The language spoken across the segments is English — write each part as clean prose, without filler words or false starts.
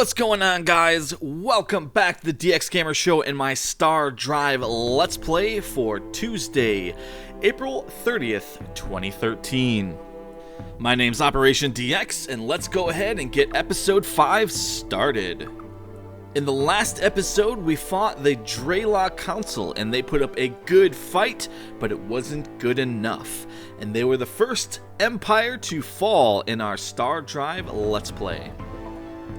What's going on, guys? Welcome back to the DX Gamer Show and my Stardrive Let's Play for Tuesday, April 30th, 2013. My name's OperationDx, and let's go ahead and get episode 5 started. In the last episode, we fought the Driect Council, and they put up a good fight, but it wasn't good enough. And they were the first empire to fall in our Stardrive Let's Play.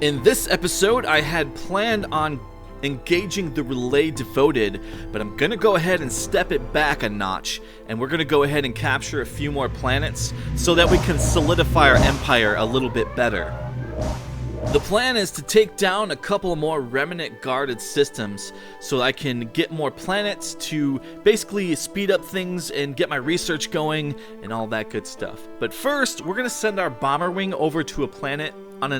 In this episode, I had planned on engaging the relay devoted, but I'm gonna go ahead and step it back a notch, and we're gonna go ahead and capture a few more planets so that we can solidify our empire a little bit better. The plan is to take down a couple more remnant guarded systems so I can get more planets to basically speed up things and get my research going and all that good stuff. But first, we're gonna send our bomber wing over to a planet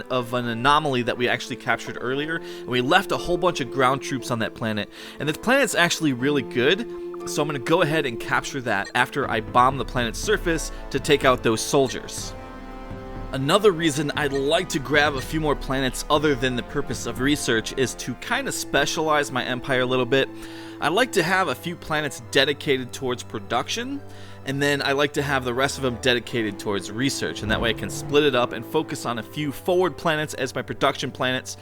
of an anomaly that we actually captured earlier, and we left a whole bunch of ground troops on that planet, and the planet's actually really good, so I'm going to go ahead and capture that after I bomb the planet's surface to take out those soldiers. Another reason I'd like to grab a few more planets other than the purpose of research is to kind of specialize my empire a little bit. I like to have a few planets dedicated towards production, and then I like to have the rest of them dedicated towards research, and that way I can split it up and focus on a few forward planets as my production planets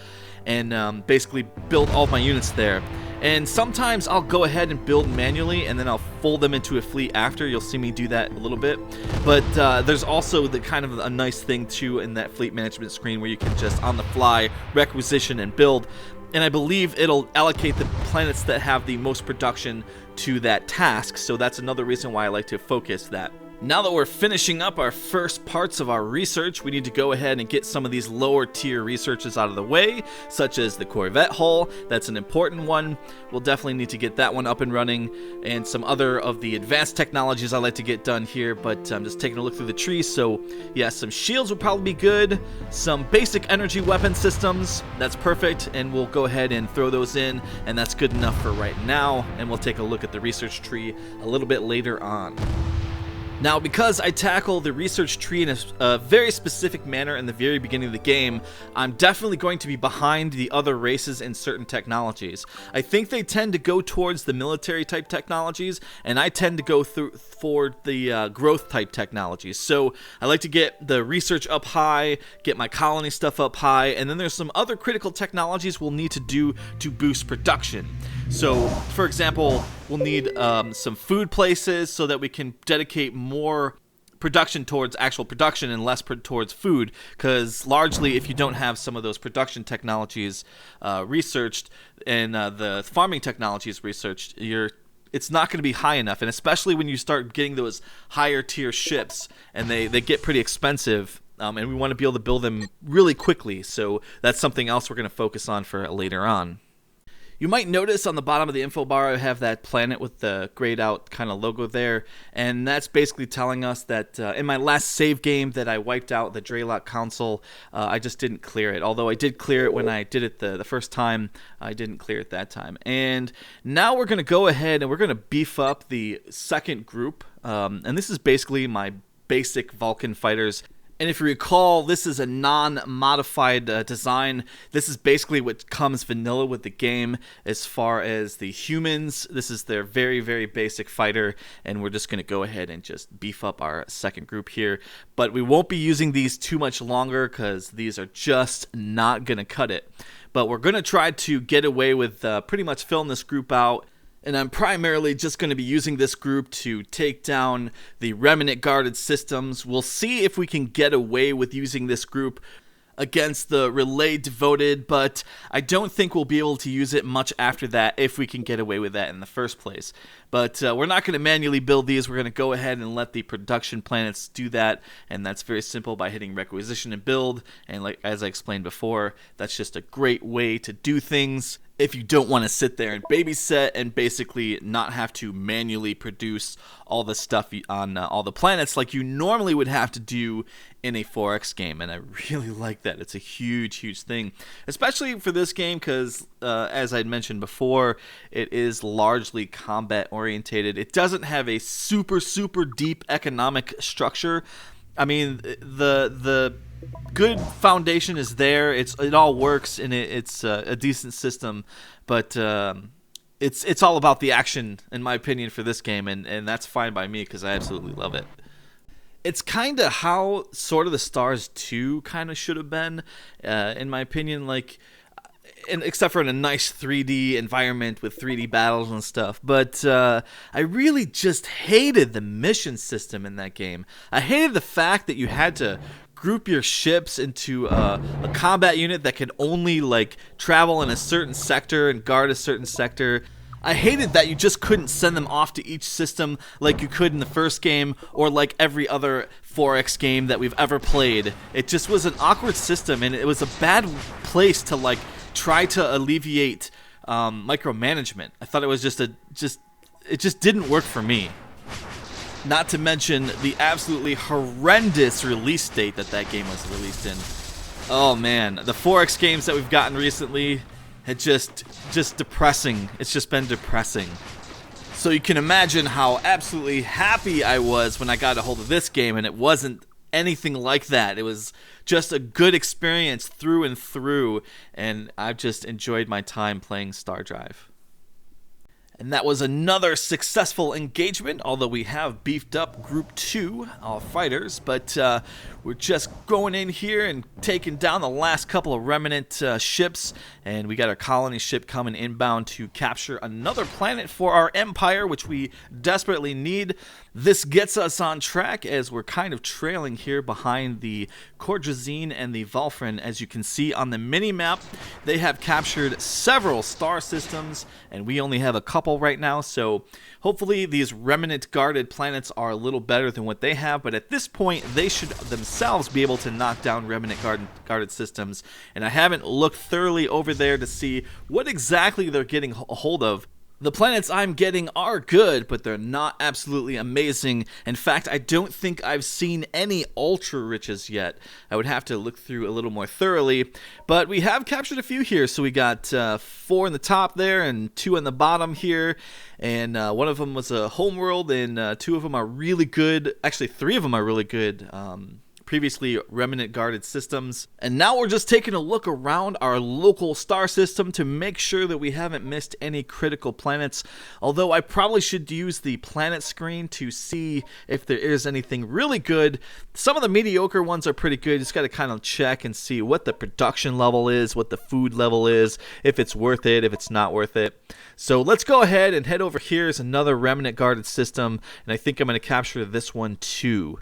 and basically build all my units there. And sometimes I'll go ahead and build manually and then I'll fold them into a fleet after. You'll see me do that a little bit. But there's also the kind of a nice thing too in that fleet management screen where you can just on the fly requisition and build. And I believe it'll allocate the planets that have the most production to that task, so that's another reason why I like to focus that. Now that we're finishing up our first parts of our research, we need to go ahead and get some of these lower tier researches out of the way, such as the Corvette hull. That's an important one. We'll definitely need to get that one up and running, and some other of the advanced technologies I like to get done here, but I'm just taking a look through the tree. So yeah, some shields would probably be good, some basic energy weapon systems, that's perfect, and we'll go ahead and throw those in, and that's good enough for right now, and we'll take a look at the research tree a little bit later on. Now, because I tackle the research tree in a very specific manner in the very beginning of the game, I'm definitely going to be behind the other races in certain technologies. I think they tend to go towards the military type technologies, and I tend to go for the growth type technologies. So I like to get the research up high, get my colony stuff up high, and then there's some other critical technologies we'll need to do to boost production. So, for example, we'll need some food places so that we can dedicate more production towards actual production and less towards food, because largely if you don't have some of those production technologies researched and the farming technologies researched, it's not going to be high enough. And especially when you start getting those higher tier ships and they get pretty expensive, and we want to be able to build them really quickly, so that's something else we're going to focus on for later on. You might notice on the bottom of the info bar I have that planet with the grayed out kind of logo there, and that's basically telling us that in my last save game that I wiped out the Driect Council, I just didn't clear it. Although I did clear it when I did it the first time, I didn't clear it that time. And now we're going to go ahead and we're going to beef up the second group, and this is basically my basic Vulcan fighters. And if you recall, this is a non-modified design. This is basically what comes vanilla with the game as far as the humans. This is their very, very basic fighter, and we're just going to go ahead and just beef up our second group here. But we won't be using these too much longer because these are just not going to cut it. But we're going to try to get away with pretty much filling this group out. And I'm primarily just going to be using this group to take down the remnant guarded systems. We'll see if we can get away with using this group against the relay devoted, but I don't think we'll be able to use it much after that if we can get away with that in the first place. But we're not going to manually build these. We're going to go ahead and let the production planets do that, and that's very simple by hitting requisition and build. And like as I explained before, that's just a great way to do things if you don't want to sit there and babysit and basically not have to manually produce all the stuff on all the planets like you normally would have to do in a 4X game. And I really like that. It's a huge, huge thing, especially for this game because, as I'd mentioned before, it is largely combat orientated. It doesn't have a super, super deep economic structure. I mean, the good foundation is there. It all works, and it's a decent system, but it's all about the action, in my opinion, for this game, and that's fine by me because I absolutely love it. It's kind of how Sword of the Stars 2 kind of should have been, in my opinion, like, except for in a nice 3D environment with 3D battles and stuff. But I really just hated the mission system in that game. I hated the fact that you had to group your ships into a combat unit that could only like travel in a certain sector and guard a certain sector. I hated that you just couldn't send them off to each system like you could in the first game or like every other 4X game that we've ever played. It just was an awkward system, and it was a bad place to like try to alleviate micromanagement. I thought it was it just didn't work for me. Not to mention the absolutely horrendous release date that game was released in. Oh man, the 4X games that we've gotten recently had just depressing. It's just been depressing. So you can imagine how absolutely happy I was when I got a hold of this game, and it wasn't anything like that. It was just a good experience through and through, and I've just enjoyed my time playing Stardrive. And that was another successful engagement, although we have beefed up Group 2, all fighters, but we're just going in here and taking down the last couple of remnant ships, and we got our colony ship coming inbound to capture another planet for our empire, which we desperately need. This gets us on track as we're kind of trailing here behind the Cordrazine and the Valfrin. As you can see on the mini-map, they have captured several star systems, and we only have a couple right now, so hopefully these remnant guarded planets are a little better than what they have, but at this point they should themselves be able to knock down remnant guarded systems, and I haven't looked thoroughly over there to see what exactly they're getting a hold of. The planets I'm getting are good, but they're not absolutely amazing. In fact, I don't think I've seen any ultra riches yet. I would have to look through a little more thoroughly, but we have captured a few here. So we got 4 in the top there and 2 in the bottom here, and one of them was a homeworld, and 2 of them are really good. Actually, 3 of them are really good. Previously remnant guarded systems. And now we're just taking a look around our local star system to make sure that we haven't missed any critical planets, although I probably should use the planet screen to see if there is anything really good. Some of the mediocre ones are pretty good. You just got to kind of check and see what the production level is, what the food level is, if it's worth it, if it's not worth it. So let's go ahead and head over here. Is another remnant guarded system, and I think I'm going to capture this one too.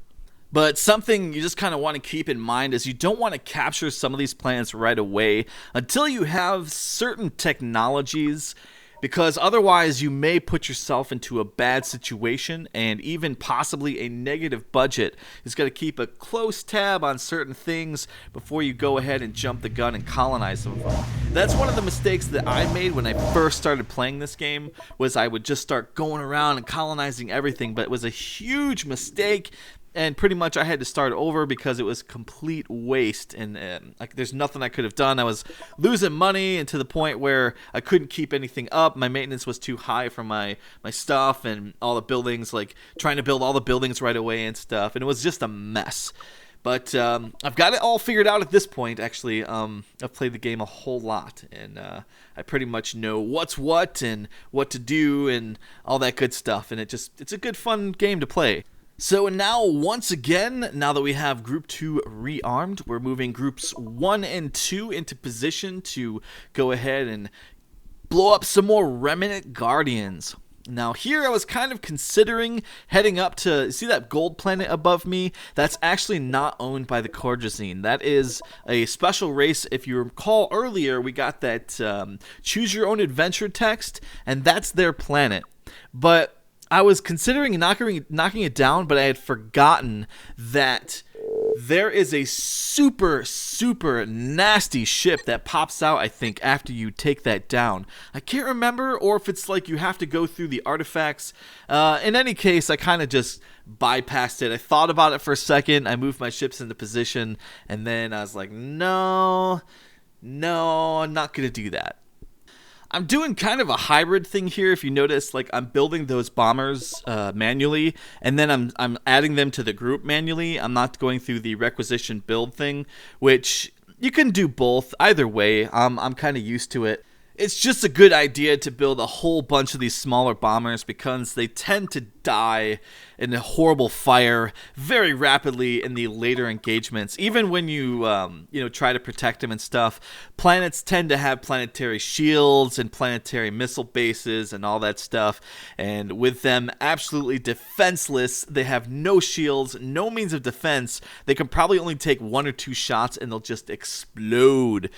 But something you just kind of want to keep in mind is you don't want to capture some of these planets right away until you have certain technologies, because otherwise you may put yourself into a bad situation and even possibly a negative budget. You've got to keep a close tab on certain things before you go ahead and jump the gun and colonize them. That's one of the mistakes that I made when I first started playing this game, was I would just start going around and colonizing everything, but it was a huge mistake. And pretty much I had to start over because it was complete waste, and like there's nothing I could have done. I was losing money, and to the point where I couldn't keep anything up. My maintenance was too high for my stuff and all the buildings, like trying to build all the buildings right away and stuff, and it was just a mess. But I've got it all figured out at this point. Actually, I've played the game a whole lot, and I pretty much know what's what and what to do and all that good stuff, and it's a good fun game to play. So now, once again, now that we have Group 2 rearmed, we're moving Groups 1 and 2 into position to go ahead and blow up some more Remnant Guardians. Now here I was kind of considering heading up to, see that gold planet above me? That's actually not owned by the Cordrazine. That is a special race. If you recall earlier, we got that choose your own adventure text, and that's their planet. But I was considering knocking it down, but I had forgotten that there is a super, super nasty ship that pops out, I think, after you take that down. I can't remember, or if it's like you have to go through the artifacts. In any case, I kind of just bypassed it. I thought about it for a second. I moved my ships into position, and then I was like, no, I'm not going to do that. I'm doing kind of a hybrid thing here. If you notice, like I'm building those bombers manually, and then I'm adding them to the group manually. I'm not going through the requisition build thing, which you can do both. Either way, I'm kind of used to it. It's just a good idea to build a whole bunch of these smaller bombers because they tend to die in a horrible fire very rapidly in the later engagements. Even when you try to protect them and stuff, planets tend to have planetary shields and planetary missile bases and all that stuff. And with them absolutely defenseless, they have no shields, no means of defense. They can probably only take 1 or 2 shots and they'll just explode.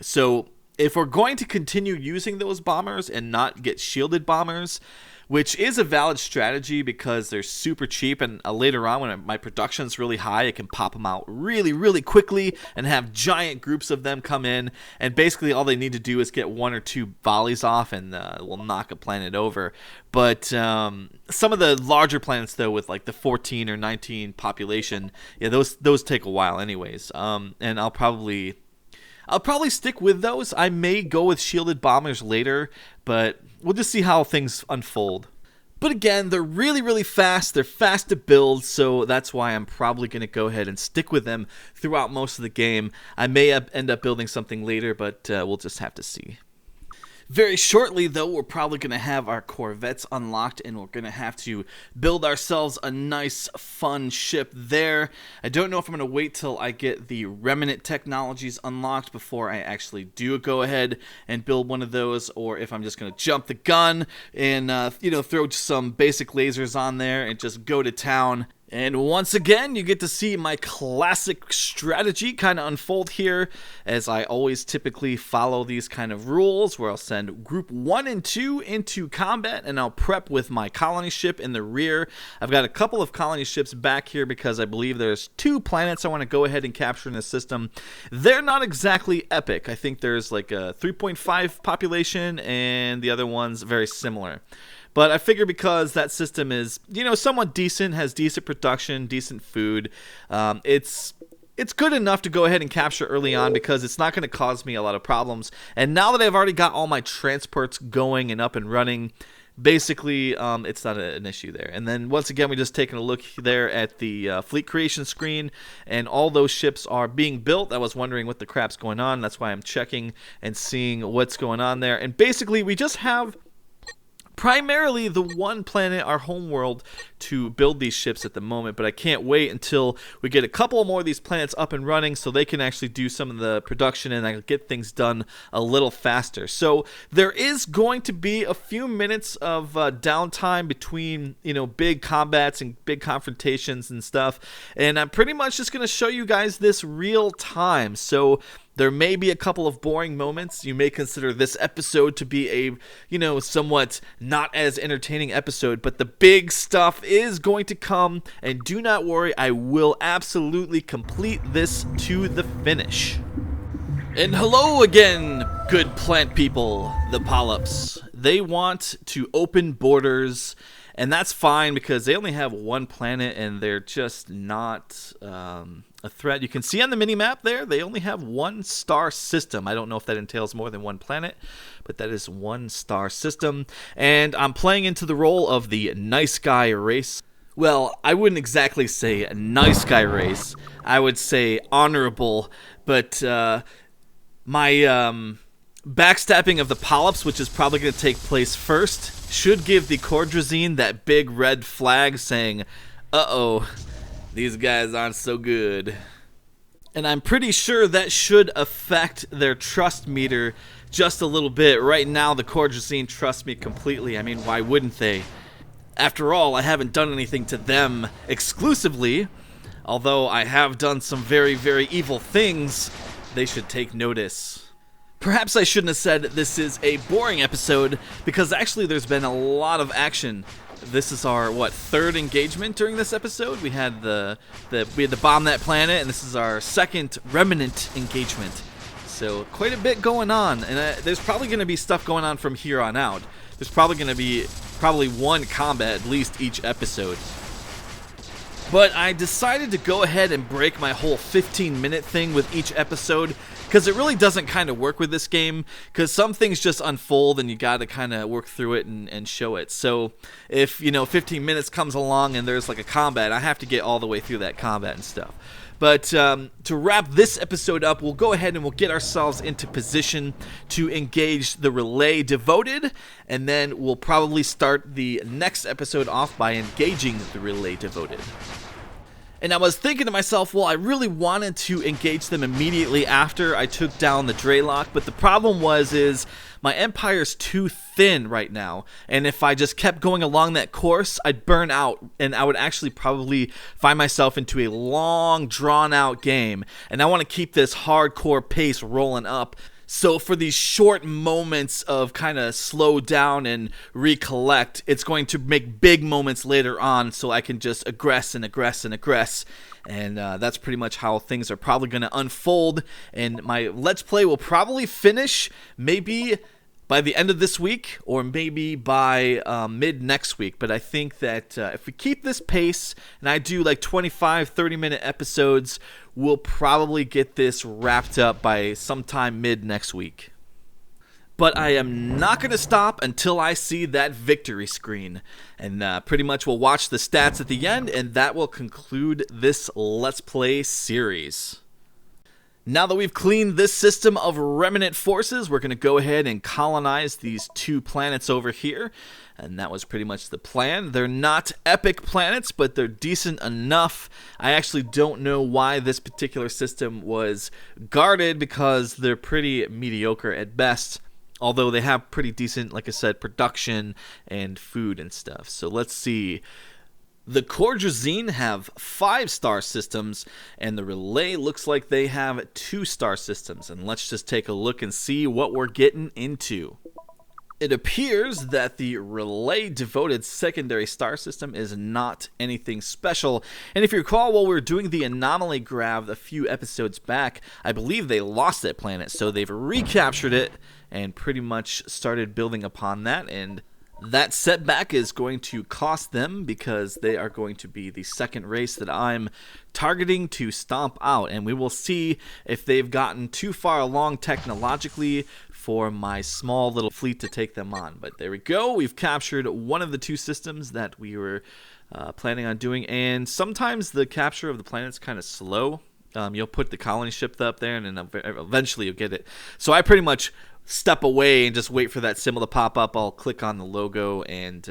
So if we're going to continue using those bombers and not get shielded bombers, which is a valid strategy because they're super cheap, and later on when my production's really high, I can pop them out really, really quickly and have giant groups of them come in, and basically all they need to do is get 1 or 2 volleys off and we'll knock a planet over. But some of the larger planets, though, with like the 14 or 19 population, yeah, those take a while anyways, and I'll probably stick with those. I may go with shielded bombers later, but we'll just see how things unfold. But again, they're really, really fast. They're fast to build, so that's why I'm probably going to go ahead and stick with them throughout most of the game. I may end up building something later, but we'll just have to see. Very shortly, though, we're probably going to have our corvettes unlocked, and we're going to have to build ourselves a nice, fun ship there. I don't know if I'm going to wait till I get the remnant technologies unlocked before I actually do go ahead and build one of those, or if I'm just going to jump the gun and, throw some basic lasers on there and just go to town. And once again, you get to see my classic strategy kind of unfold here, as I always typically follow these kind of rules, where I'll send group 1 and 2 into combat, and I'll prep with my colony ship in the rear. I've got a couple of colony ships back here because I believe there's 2 planets I want to go ahead and capture in the system. They're not exactly epic. I think there's like a 3.5 population, and the other one's very similar. But I figure because that system is, somewhat decent, has decent production, decent food, it's good enough to go ahead and capture early on because it's not going to cause me a lot of problems. And now that I've already got all my transports going and up and running, basically it's not an issue there. And then once again, we're just taking a look there at the fleet creation screen, and all those ships are being built. I was wondering what the crap's going on. That's why I'm checking and seeing what's going on there. And basically, we just have primarily the one planet, our home world, to build these ships at the moment, but I can't wait until we get a couple more of these planets up and running so they can actually do some of the production and I can get things done a little faster. So there is going to be a few minutes of downtime between, big combats and big confrontations and stuff, and I'm pretty much just going to show you guys this real time. So there may be a couple of boring moments. You may consider this episode to be a, somewhat not as entertaining episode, but the big stuff is going to come, and do not worry, I will absolutely complete this to the finish. And hello again, good plant people, the polyps. They want to open borders, and that's fine because they only have one planet and they're just not a threat. You can see on the mini-map there, they only have 1 star system. I don't know if that entails more than 1 planet, but that is 1 star system. And I'm playing into the role of the nice guy race. Well, I wouldn't exactly say nice guy race. I would say honorable, but my backstabbing of the polyps, which is probably going to take place first, should give the Cordrazine that big red flag saying, uh-oh, these guys aren't so good. And I'm pretty sure that should affect their trust meter just a little bit. Right now, the Cordrazine trusts me completely. I mean, why wouldn't they? After all, I haven't done anything to them exclusively. Although I have done some very, very evil things, they should take notice. Perhaps I shouldn't have said this is a boring episode, because actually there's been a lot of action. This is our, 3rd engagement during this episode? We had to bomb that planet, and this is our 2nd remnant engagement. So quite a bit going on, and there's probably going to be stuff going on from here on out. There's probably going to be 1 combat at least each episode. But I decided to go ahead and break my whole 15-minute thing with each episode, because it really doesn't kind of work with this game, because some things just unfold and you got to kind of work through it and show it. So if, 15 minutes comes along and there's like a combat, I have to get all the way through that combat and stuff. But to wrap this episode up, we'll go ahead and we'll get ourselves into position to engage the relay devoted, and then we'll probably start the next episode off by engaging the relay devoted. And I was thinking to myself, well, I really wanted to engage them immediately after I took down the Dreylock, but the problem is my Empire's too thin right now, and if I just kept going along that course, I'd burn out, and I would actually probably find myself into a long, drawn-out game, and I want to keep this hardcore pace rolling up. So for these short moments of kind of slow down and recollect, it's going to make big moments later on so I can just aggress. And that's pretty much how things are probably going to unfold. And my Let's Play will probably finish maybe by the end of this week or maybe by mid next week. But I think that if we keep this pace and I do like 25, 30-minute episodes, we'll probably get this wrapped up by sometime mid next week. But I am not going to stop until I see that victory screen. And pretty much we'll watch the stats at the end, and that will conclude this Let's Play series. Now that we've cleaned this system of remnant forces, we're going to go ahead and colonize these 2 planets over here. And that was pretty much the plan. They're not epic planets, but they're decent enough. I actually don't know why this particular system was guarded, because they're pretty mediocre at best. Although they have pretty decent, like I said, production and food and stuff. So let's see. The Cordrazine have 5-star systems, and the Relay looks like they have 2-star systems. And let's just take a look and see what we're getting into. It appears that the Relay devoted secondary star system is not anything special, and if you recall, while we were doing the anomaly grab a few episodes back, I believe they lost that planet, so they've recaptured it and pretty much started building upon that, and that setback is going to cost them, because they are going to be the second race that I'm targeting to stomp out, and we will see if they've gotten too far along technologically for my small little fleet to take them on. But there we go, we've captured one of the 2 systems that we were planning on doing, and sometimes the capture of the planet's kind of slow. You'll put the colony ship up there, and then eventually you'll get it. So I pretty much step away and just wait for that symbol to pop up. I'll click on the logo and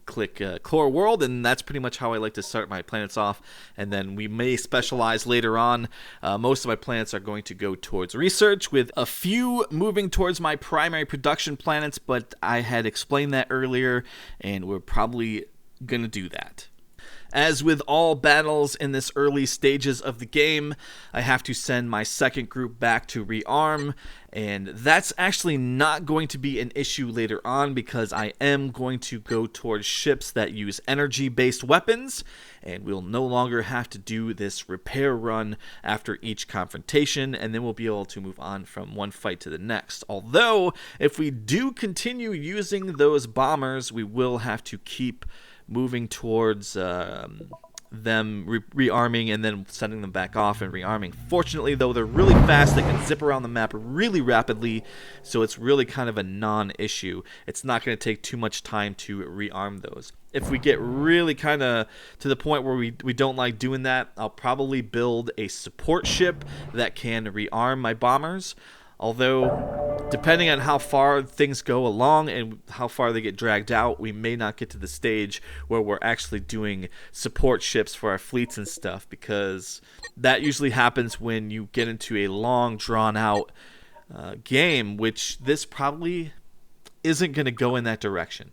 click Core World, and that's pretty much how I like to start my planets off, and then we may specialize later on. Most of my planets are going to go towards research, with a few moving towards my primary production planets, but I had explained that earlier, and we're probably going to do that. As with all battles in this early stages of the game, I have to send my second group back to rearm, and that's actually not going to be an issue later on, because I am going to go towards ships that use energy-based weapons, and we'll no longer have to do this repair run after each confrontation, and then we'll be able to move on from one fight to the next. Although, if we do continue using those bombers, we will have to keep moving towards them rearming and then sending them back off and rearming. Fortunately, though, they're really fast. They can zip around the map really rapidly, so it's really kind of a non-issue. It's not going to take too much time to rearm those. If we get really kind of to the point where we don't like doing that, I'll probably build a support ship that can rearm my bombers. Although, depending on how far things go along and how far they get dragged out, we may not get to the stage where we're actually doing support ships for our fleets and stuff, because that usually happens when you get into a long, drawn-out game, which this probably isn't going to go in that direction.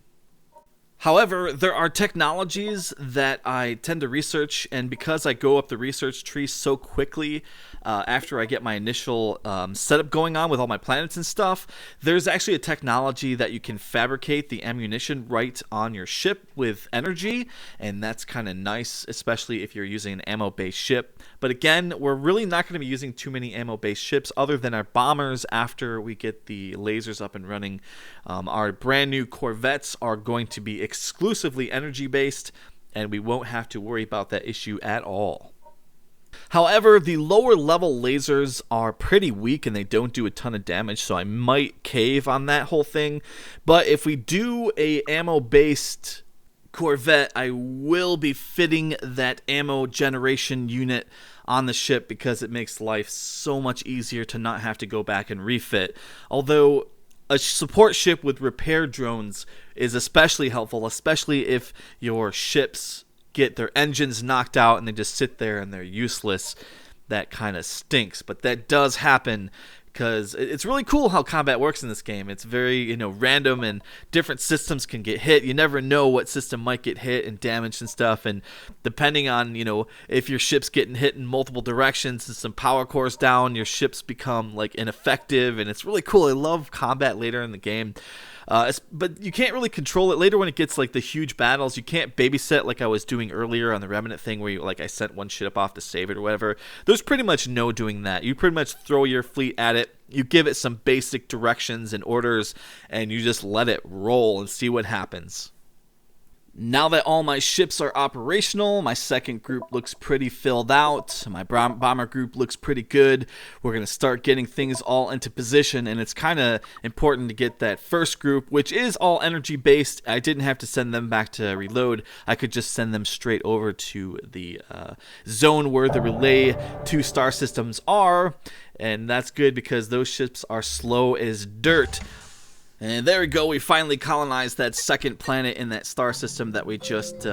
However, there are technologies that I tend to research, and because I go up the research tree so quickly after I get my initial setup going on with all my planets and stuff, there's actually a technology that you can fabricate the ammunition right on your ship with energy, and that's kind of nice, especially if you're using an ammo-based ship. But again, we're really not going to be using too many ammo-based ships other than our bombers after we get the lasers up and running. Our brand new corvettes are going to be exclusively energy-based, and we won't have to worry about that issue at all. However, the lower level lasers are pretty weak and they don't do a ton of damage, so I might cave on that whole thing. But if we do a ammo-based Corvette, I will be fitting that ammo generation unit on the ship because it makes life so much easier to not have to go back and refit. Although a support ship with repair drones is especially helpful, especially if your ships get their engines knocked out and they just sit there and they're useless. That kind of stinks, but that does happen because it's really cool how combat works in this game. It's very, random, and different systems can get hit. You never know what system might get hit and damaged and stuff, and depending on, if your ship's getting hit in multiple directions and some power cores down, your ships become, ineffective, and it's really cool. I love combat later in the game. But you can't really control it later when it gets the huge battles. You can't babysit like I was doing earlier on the Remnant thing where I sent one ship off to save it or whatever. There's pretty much no doing that. You pretty much throw your fleet at it, you give it some basic directions and orders, and you just let it roll and see what happens. Now that all my ships are operational, my second group looks pretty filled out, my bomber group looks pretty good. We're going to start getting things all into position, and it's kind of important to get that first group, which is all energy based. I didn't have to send them back to reload. I could just send them straight over to the zone where the relay 2 star systems are, and that's good because those ships are slow as dirt. And there we go, we finally colonized that second planet in that star system that we just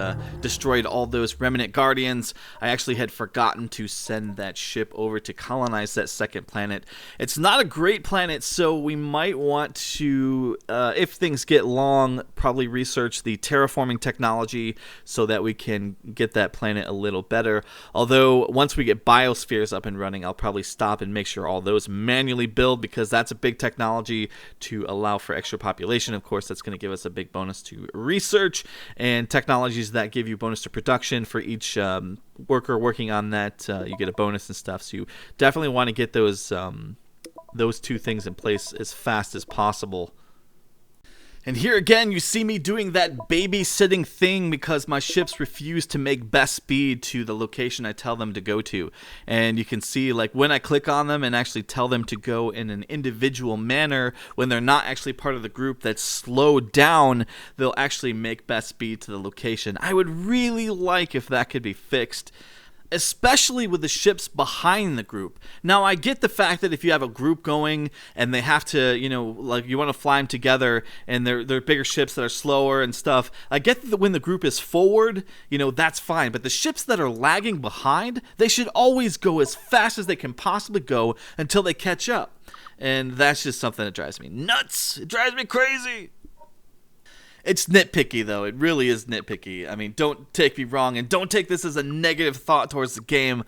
destroyed all those remnant guardians. I actually had forgotten to send that ship over to colonize that second planet. It's not a great planet, so we might want to, if things get long, probably research the terraforming technology so that we can get that planet a little better. Although, once we get biospheres up and running, I'll probably stop and make sure all those manually build, because that's a big technology to allow for extra population. Of course, that's going to give us a big bonus to research, and technologies that give you bonus to production for each worker working on that. You get a bonus and stuff, so you definitely want to get those 2 things in place as fast as possible. And here again, you see me doing that babysitting thing because my ships refuse to make best speed to the location I tell them to go to. And you can see, when I click on them and actually tell them to go in an individual manner, when they're not actually part of the group that's slowed down, they'll actually make best speed to the location. I would really like if that could be fixed, especially with the ships behind the group. Now, I get the fact that if you have a group going and they have to, you want to fly them together and they're bigger ships that are slower and stuff, I get that when the group is forward, that's fine. But the ships that are lagging behind, they should always go as fast as they can possibly go until they catch up. And that's just something that drives me nuts. It drives me crazy. It's nitpicky, though. It really is nitpicky. I mean, don't take me wrong, and don't take this as a negative thought towards the game.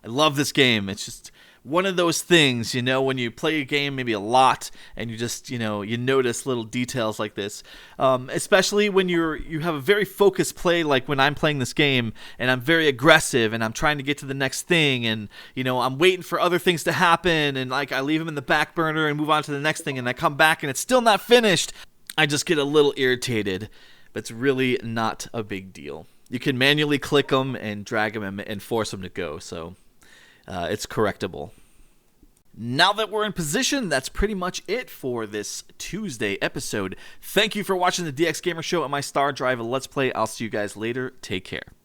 I love this game. It's just one of those things, when you play a game maybe a lot, and you just, you notice little details like this. Especially when you have a very focused play, like when I'm playing this game, and I'm very aggressive, and I'm trying to get to the next thing, and, I'm waiting for other things to happen, and, I leave them in the back burner and move on to the next thing, and I come back, and it's still not finished. I just get a little irritated, but it's really not a big deal. You can manually click them and drag them and force them to go, so it's correctable. Now that we're in position, that's pretty much it for this Tuesday episode. Thank you for watching the DX Gamer Show at my Stardrive Let's Play. I'll see you guys later. Take care.